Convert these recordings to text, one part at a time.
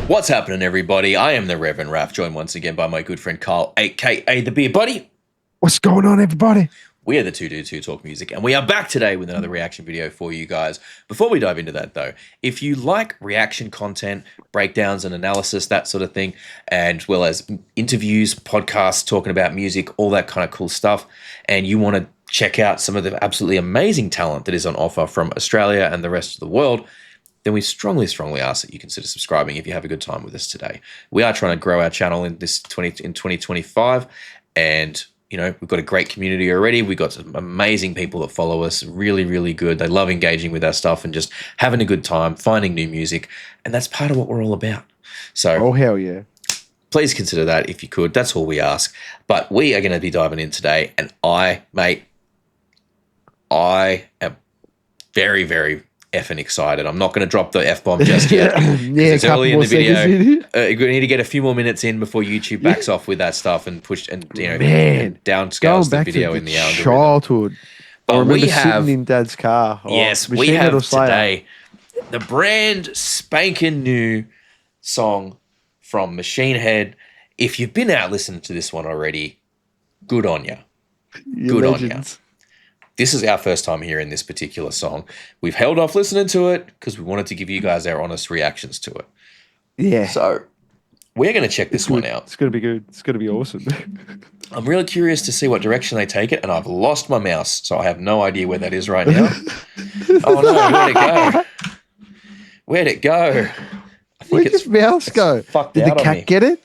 What's happening, everybody? I am the Reverend Raff, joined once again by my good friend Kyle, aka the Beer Buddy. What's going on, everybody? We are the Two Dudes Who Talk Music, and we are back today with another reaction video for you guys. Before we dive into that, though, if you like reaction content, breakdowns and analysis, that sort of thing, and as well as interviews, podcasts, talking about music, all that kind of cool stuff, and you want to check out some of the absolutely amazing talent that is on offer from Australia and the rest of the world, then we strongly ask that you consider subscribing if you have a good time with us today. We are trying to grow our channel in 2025, and we've got a great community already. We've got some amazing people that follow us, really good. They love engaging with our stuff and just having a good time, finding new music, and that's part of what we're all about. So, oh hell yeah! Please consider that if you could. That's all we ask. But we are going to be diving in today, and I am very effing excited. I'm not going to drop the F-bomb just yet. It's early in the video. We need to get a few more minutes in before YouTube backs off with that stuff and downscales the video in the algorithm. Childhood. But we have sitting in Dad's car. Yes, we have today the brand spanking new song from Machine Head. If you've been out listening to this one already, good on you. Good on you. This is our first time hearing this particular song. We've held off listening to it because we wanted to give you guys our honest reactions to it. Yeah. So we're going to check this one out. It's going to be good. It's going to be awesome. I'm really curious to see what direction they take it, and I've lost my mouse, so I have no idea where that is right now. Oh, no. Where'd it go? Where'd it go? Where'd your mouse go? Did the cat get it?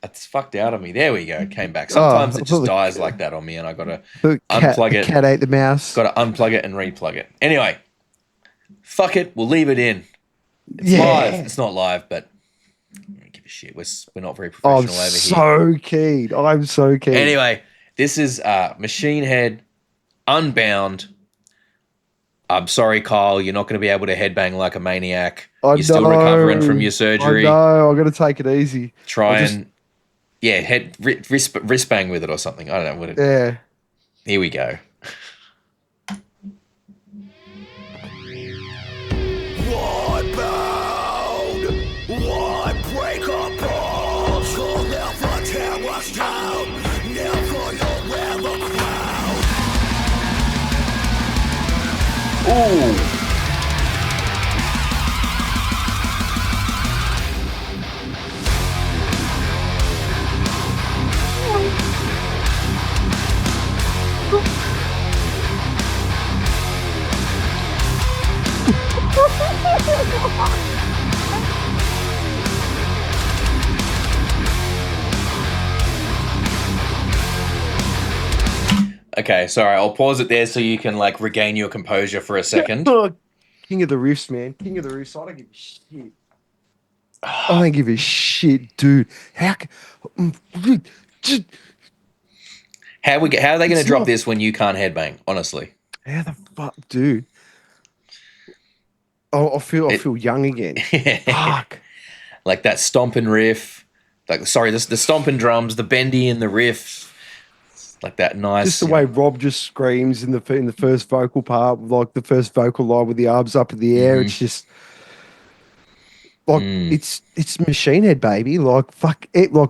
It's fucked out of me. There we go. It came back. Sometimes it just dies like that on me, and I got to unplug it. The cat ate the mouse. Got to unplug it and replug it. Anyway, fuck it. We'll leave it in. It's live. It's not live, but I don't give a shit. We're not very professional over here. I'm so keen. Anyway, this is Machine Head, Unbound. I'm sorry, Kyle. You're not going to be able to headbang like a maniac. You're still recovering from your surgery. I'm going to take it easy. Wrist bang with it or something. I don't know what it. Yeah. Here we go. Why bound? Why break apart? So never tear us down. Never you'll wear the crown. Ooh. Okay, sorry, I'll pause it there so you can regain your composure for a second. King of the riffs, man. King of the riffs. I don't give a shit. I don't give a shit, dude. How are they going to drop this when you can't headbang? Honestly, how the fuck, dude? Oh, I feel young again. Fuck. Like that stomping riff, the stomping drums, the bendy in the riff, like that nice. Just the way Rob just screams in the first vocal part, like the first vocal line with the arms up in the air. It's just like it's Machine Head, baby. Like fuck it. Like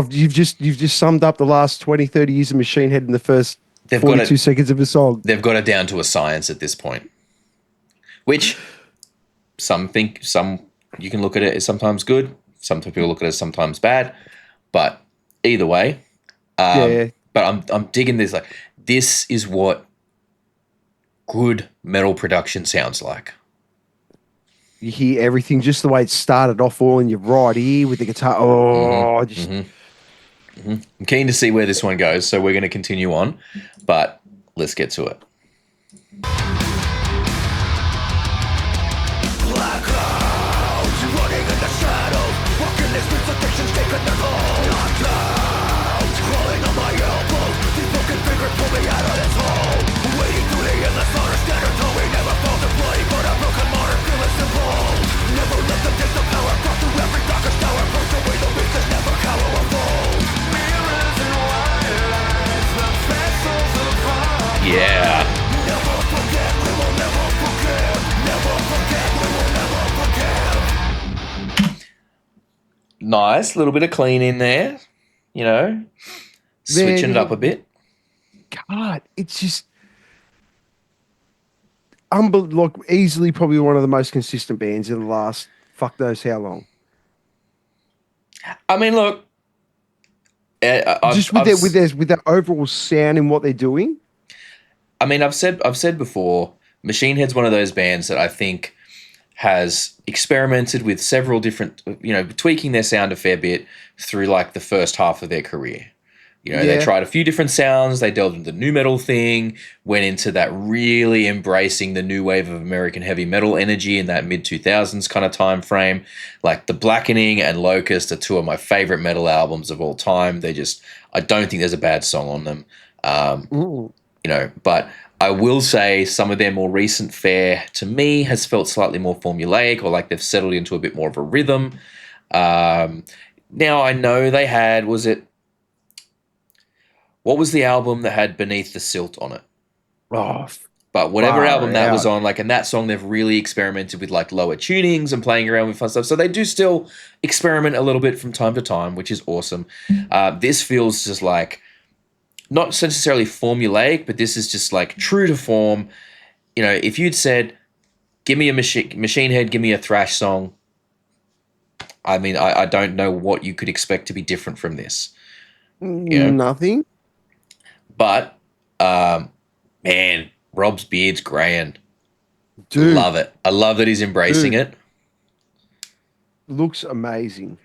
you've just summed up the last 20, 30 years of Machine Head in the first 42 seconds of a song. They've got it down to a science at this point, which some you can look at it as sometimes good. Some people look at it as sometimes bad, but either way, But I'm digging this. This is what good metal production sounds like. You hear everything just the way it started off, all in your right ear with the guitar. I'm keen to see where this one goes, so we're going to continue on, but let's get to it. Yeah. Nice, little bit of clean in there. You know, switching it up a bit. God, it's just like easily probably one of the most consistent bands in the last fuck knows how long. I mean, look, Just with their overall sound and what they're doing. I mean, I've said before, Machine Head's one of those bands that I think has experimented with several different, tweaking their sound a fair bit through like the first half of their career. They tried a few different sounds. They delved into the new metal thing, went into that really embracing the new wave of American heavy metal energy in that mid 2000s kind of time frame. Like The Blackening and Locust are two of my favorite metal albums of all time. I don't think there's a bad song on them. But I will say some of their more recent fare to me has felt slightly more formulaic, or like they've settled into a bit more of a rhythm. Now I know they had, what was the album that had Beneath the Silt on it? But whatever album that was on, like, in that song, they've really experimented with like lower tunings and playing around with fun stuff. So they do still experiment a little bit from time to time, which is awesome. This feels just like, not necessarily formulaic, but this is just like true to form. If you'd said, give me a Machine Head, give me a thrash song, I mean, I don't know what you could expect to be different from this. Nothing. But, man, Rob's beard's graying. Dude. Love it. I love that he's embracing it. Looks amazing.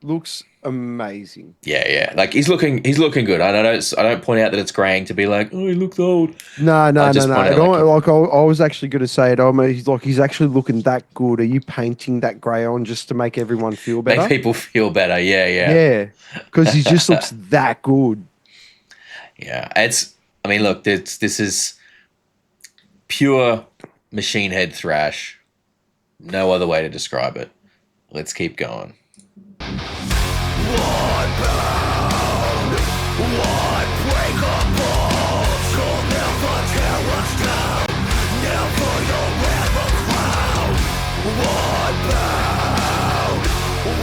Looks amazing. Yeah. Like he's looking good. I don't point out that it's graying to be like, oh, he looks old. No. I was actually going to say it. He's actually looking that good. Are you painting that grey on just to make everyone feel better? Make people feel better. Yeah. Yeah, because he just looks that good. Yeah, I mean, look, this is pure Machine Head thrash. No other way to describe it. Let's keep going. Unbound, unbreakable, she'll never tear us down, never you'll wear the crown. Unbound,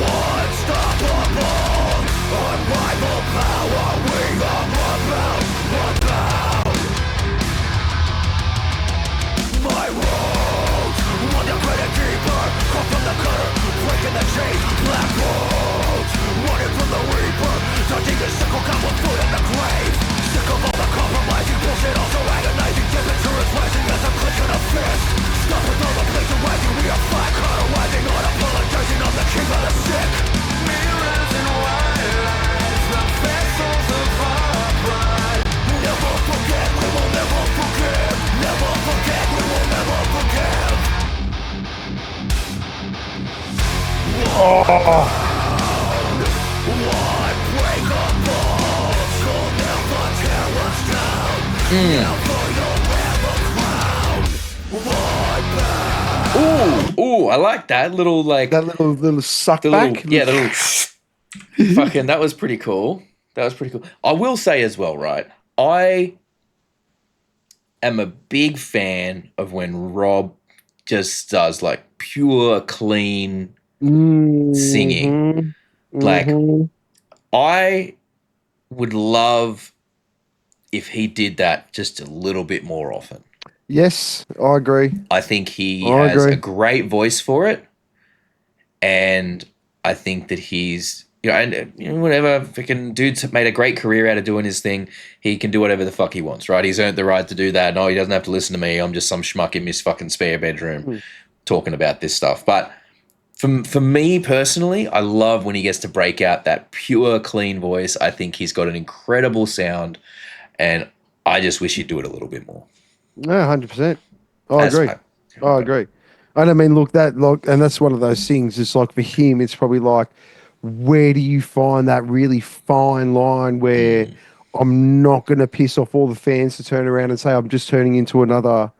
unstoppable, unrivaled power, we are unbound. My roads, underground deeper, come from the gutter, breaking the chains, black roads, running from the reaper, touching the sickle, come with food in the grave. Sick of all the compromising bullshit, also agonizing, temperatures rising as I'm clenching a fist. Stop with all the places rising, we are flat, cauterizing, not apologizing, I'm the king of the sick. Mirrors and white lights, the vessels of our pride. Never forget, we will never forgive. Never forget, we will never forgive. Unbreakable, she'll never tear us down. Never you'll wear the crown. Ooh, I like that little That little suck the back. little fucking, that was pretty cool. I will say as well, right? I am a big fan of when Rob just does like pure, clean singing. Like, I would love if he did that just a little bit more often. Yes, I agree. I think he has a great voice for it, and I think that he's, whatever, freaking dude's made a great career out of doing his thing. He can do whatever the fuck he wants, right? He's earned the right to do that. No, he doesn't have to listen to me. I'm just some schmuck in his fucking spare bedroom talking about this stuff. But for me personally, I love when he gets to break out that pure, clean voice. I think he's got an incredible sound, and I just wish he'd do it a little bit more. No, 100%. I agree. I agree. And I mean, look, and that's one of those things. It's like for him, it's probably like, where do you find that really fine line where I'm not going to piss off all the fans to turn around and say I'm just turning into another.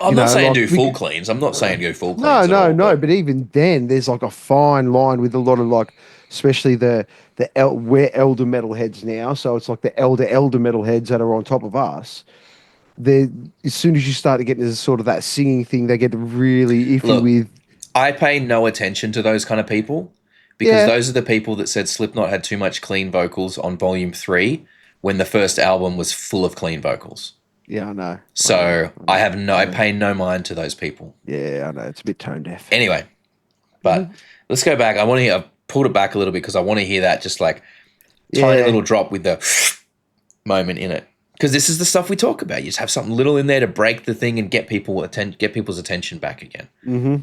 I'm not saying do full cleans. I'm not saying go full cleans. No. But even then, there's like a fine line with a lot of like, especially we're elder metalheads now. So it's like the elder metalheads that are on top of us. As soon as you start to get into sort of that singing thing, they get really iffy with. I pay no attention to those kind of people because those are the people that said Slipknot had too much clean vocals on Volume 3 when the first album was full of clean vocals. Yeah, I know. So I pay no mind to those people. Yeah, I know. It's a bit tone deaf. Anyway, but let's go back. I've pulled it back a little bit because I want to hear that just like tiny little drop with the moment in it. Because this is the stuff we talk about. You just have something little in there to break the thing and get people's attention back again. Ooh.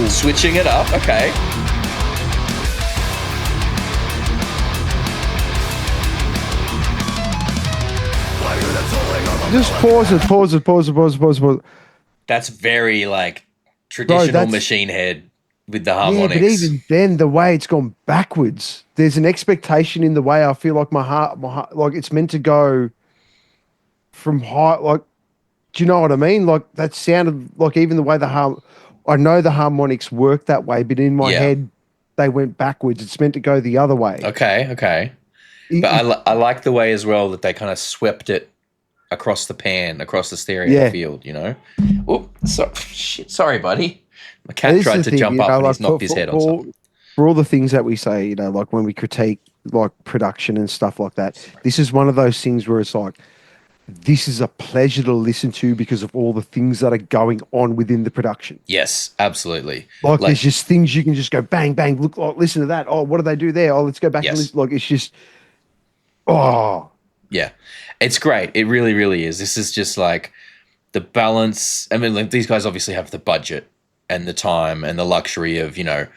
Switching it up, okay. Just pause it. That's very like traditional Machine Head with the harmonics. Yeah, but even then, the way it's gone backwards, there's an expectation in the way I feel like my heart, like it's meant to go from high. Like, do you know what I mean? Like that sounded like even the way I know the harmonics work that way, but in my head, they went backwards. It's meant to go the other way. Okay. But I like the way as well that they kind of swept it across the stereo field, you know? Oh, sorry, buddy. My cat tried to jump up and he's knocked his head on something. For all the things that we say, you know, like when we critique like production and stuff like that, this is one of those things where it's like, this is a pleasure to listen to because of all the things that are going on within the production. Yes, absolutely. Like there's just things you can just go bang, bang, look, listen to that. Oh, what do they do there? Oh, let's go back and listen. Like it's just, yeah, it's great. It really, really is. This is just like the balance. I mean, like, these guys obviously have the budget and the time and the luxury of, you know,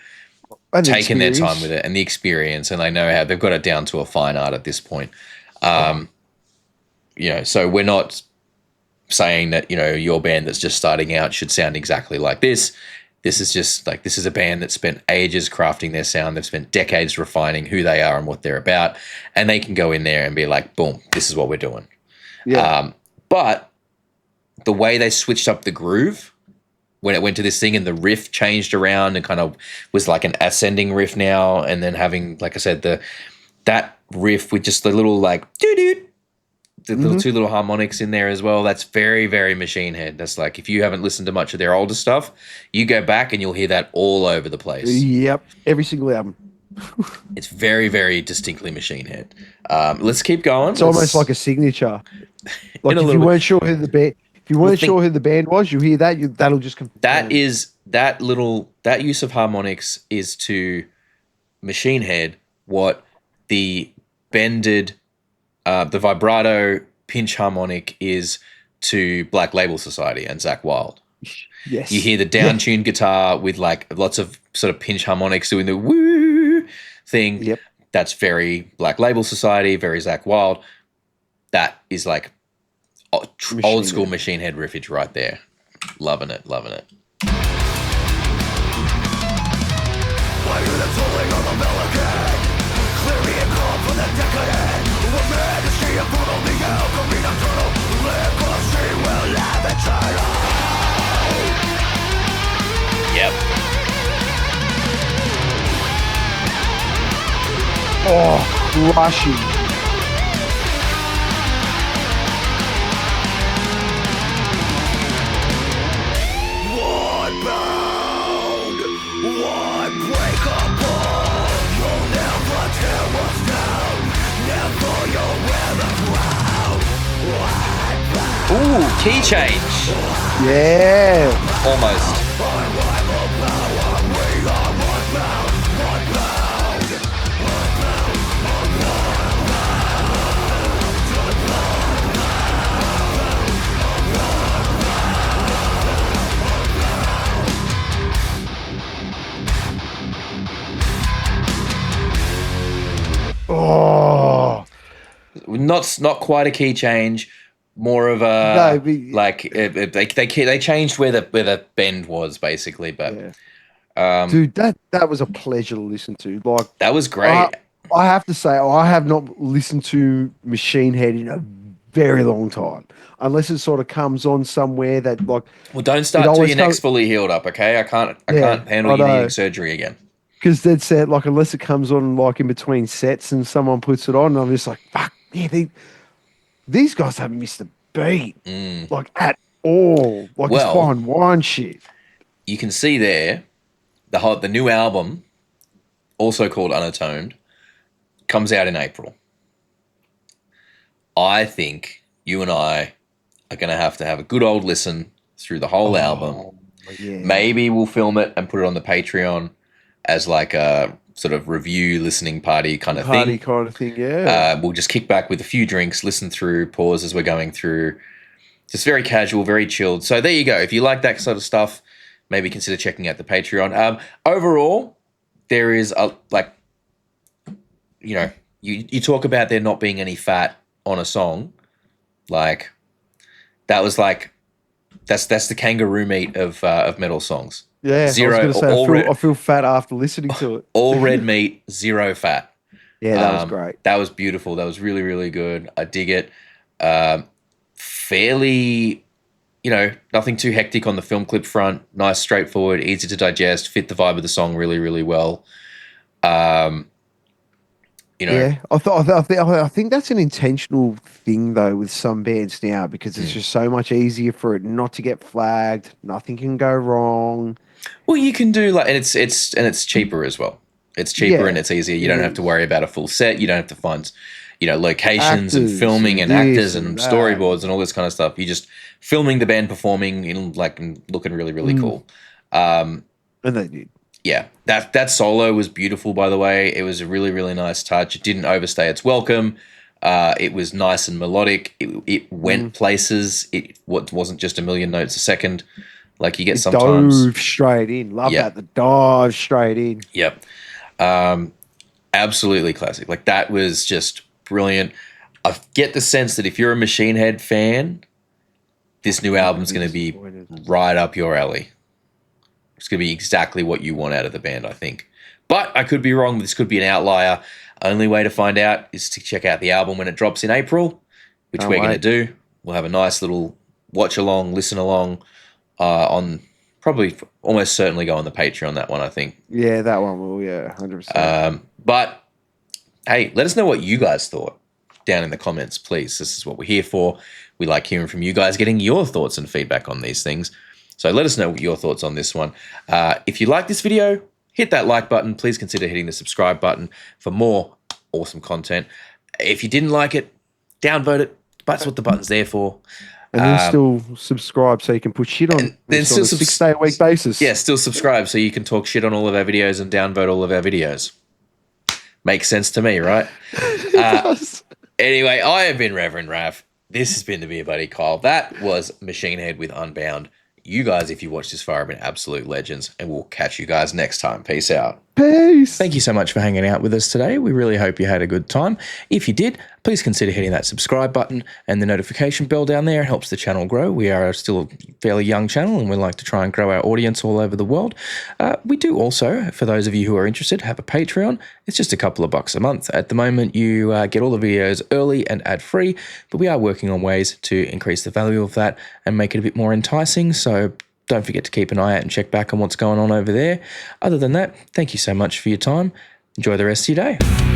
taking their time with it and the experience, and they know how they've got it down to a fine art at this point. You know, so we're not saying that, you know, your band that's just starting out should sound exactly like this. This is just like, this is a band that spent ages crafting their sound. They've spent decades refining who they are and what they're about. And they can go in there and be like, boom, this is what we're doing. Yeah. But the way they switched up the groove when it went to this thing and the riff changed around and kind of was like an ascending riff now. And then having, like I said, that riff with just the little like, doo-doo, the little two little harmonics in there as well. That's very, very Machine Head. That's like, if you haven't listened to much of their older stuff, you go back and you'll hear that all over the place. Yep. Every single album. It's very, very distinctly Machine Head. Let's keep going. It's almost like a signature. Like if you weren't sure who the band, sure who the band was, you hear that, that'll just confirm. That use of harmonics is to Machine Head what the bended the vibrato pinch harmonic is to Black Label Society and Zakk Wylde. Yes. You hear the down-tuned guitar with like lots of sort of pinch harmonics doing the woo thing. Yep. That's very Black Label Society, very Zakk Wylde. That is like old school Machine Head riffage right there. Loving it. Yep. Oh, rushing. One bound, one breakable. You'll never tear us down. Never you'll wear the crown. Ooh, key change. Yeah. Almost. Oh. Not quite a key change. More of a they changed where the bend was basically, but dude, that was a pleasure to listen to. Like that was great. I have to say, I have not listened to Machine Head in a very long time, unless it sort of comes on somewhere that like. Well, don't It start till always your neck's comes- fully healed up, okay? I can't Yeah, handle I you needing know. surgery again. Because they'd said like unless it comes on like in between sets and someone puts it on, I'm just like fuck yeah, these guys haven't missed a beat like at all. Like it's Well, fine wine shit. you can see there the new album, also called Unatoned, comes out in April. I think you and I are going to have a good old listen through the whole album. Yeah, Maybe we'll film it and put it on the Patreon as like a sort of review listening party kind of party thing. kind of thing. Yeah, We'll just kick back with a few drinks, listen through, pause as we're going through. Just very casual, very chilled. So there you go. If you like that sort of stuff, maybe consider checking out the Patreon. Overall, there is you talk about there not being any fat on a song. Like that was like that's the kangaroo meat of metal songs. yeah. Zero, I was going to all say I feel fat after listening to it. all red meat, zero fat. Yeah, that was great. That was beautiful. That was really, really good. I dig it. Fairly, nothing too hectic on the film clip front. Nice, straightforward, easy to digest, fit the vibe of the song really, really well. Yeah, I think that's an intentional thing though with some bands now because it's just so much easier for it not to get flagged. Nothing can go wrong. Well, you can do and it's cheaper as well. It's cheaper Yeah, and it's easier. You it don't have to is. worry about a full set. You don't have to find, locations and Actors filming and and this actors and and that. storyboards and all this kind of stuff. You're just filming the band performing and looking really, really cool. And they did. Yeah, that solo was beautiful, by the way. It was a really, really nice touch. It didn't overstay its welcome. It was nice and melodic. It went places. It wasn't just a million notes a second like you get sometimes. Dove straight in. Love Yeah. that. The dive straight in. Yep. Absolutely classic. Like that was just brilliant. I get the sense that if you're a Machine Head fan, this new album's going to be right up your alley. It's going to be exactly what you want out of the band, I think. But I could be wrong. This could be an outlier. Only way to find out is to check out the album when it drops in April, which we're going to do. We'll have a nice little watch along, listen along on probably almost certainly go on the Patreon, that one, I think. Yeah, that one will. Yeah, 100%. But hey, let us know what you guys thought down in the comments, please. This is what we're here for. We like hearing from you guys, getting your thoughts and feedback on these things. So let us know your thoughts on this one. If you like this video, hit that like button. Please consider hitting the subscribe button for more awesome content. If you didn't like it, downvote it. That's what the button's there for. And then still subscribe so you can put shit on. Then still still 6 day a week basis. Yeah, still subscribe so you can talk shit on all of our videos and downvote all of our videos. Makes sense to me, right? Anyway, I have been Reverend Raff. This has been the Beer Buddy Kyle. That was Machine Head with Unbound. You guys, if you watched this far, have been absolute legends, and we'll catch you guys next time. Peace out. Peace. Thank you so much for hanging out with us today. We really hope you had a good time. If you did, please consider hitting that subscribe button and the notification bell down there. It helps the channel grow. We are still a fairly young channel and we like to try and grow our audience all over the world. We do also, for those of you who are interested, have a Patreon. It's just a couple of bucks a month. At the moment, you get all the videos early and ad-free, but we are working on ways to increase the value of that and make it a bit more enticing. So don't forget to keep an eye out and check back on what's going on over there. Other than that, thank you so much for your time. Enjoy the rest of your day.